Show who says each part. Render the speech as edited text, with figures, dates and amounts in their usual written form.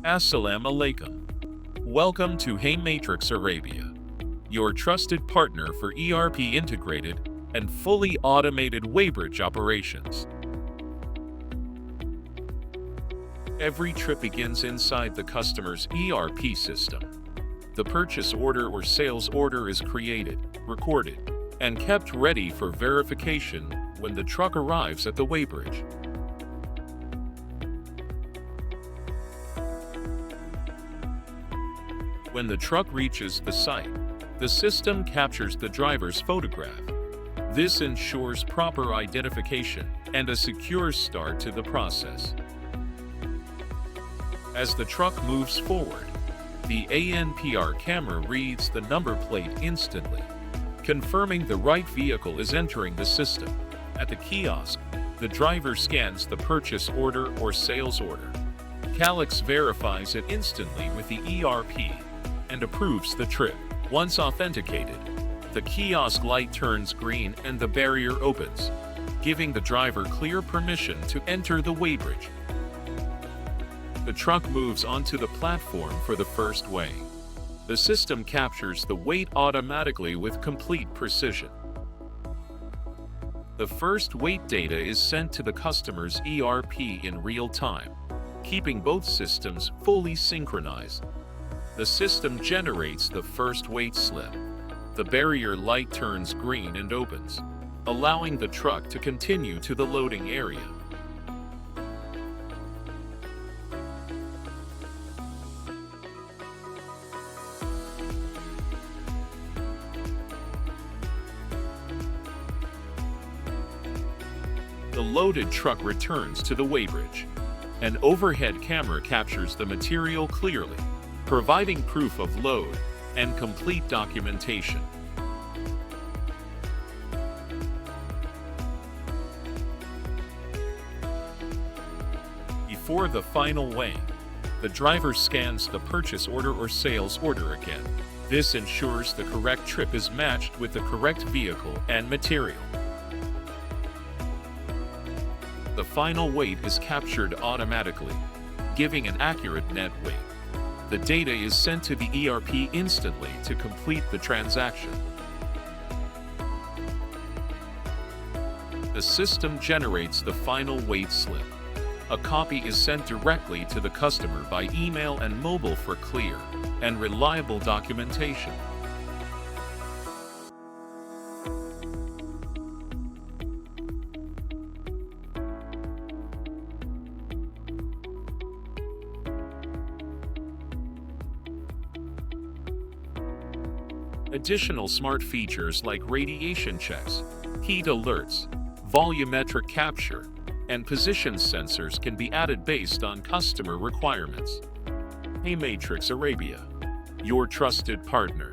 Speaker 1: Assalamu alaikum. Welcome to Himatrix Arabia, your trusted partner for ERP-integrated and fully automated Weighbridge operations. Every trip begins inside the customer's ERP system. The purchase order or sales order is created, recorded, and kept ready for verification when the truck arrives at the Weighbridge. When the truck reaches the site, the system captures the driver's photograph. This ensures proper identification and a secure start to the process. As the truck moves forward, the ANPR camera reads the number plate instantly, confirming the right vehicle is entering the system. At the kiosk, the driver scans the purchase order or sales order. Kiosks verifies it instantly with the ERP and approves the trip. Once authenticated, the kiosk light turns green and the barrier opens, giving the driver clear permission to enter the Weighbridge. The truck moves onto the platform for the first weigh. The system captures the weight automatically with complete precision. The first weight data is sent to the customer's ERP in real time, keeping both systems fully synchronized. The system generates the first weight slip. The barrier light turns green and opens, allowing the truck to continue to the loading area. The loaded truck returns to the Weighbridge. An overhead camera captures the material clearly, providing proof of load and complete documentation. Before the final weighing, the driver scans the purchase order or sales order again. This ensures the correct trip is matched with the correct vehicle and material. The final weight is captured automatically, giving an accurate net weight. The data is sent to the ERP instantly to complete the transaction. The system generates the final weight slip. A copy is sent directly to the customer by email and mobile for clear and reliable documentation. Additional smart features like radiation checks, heat alerts, volumetric capture, and position sensors can be added based on customer requirements. Himatrix Arabia, your trusted partner.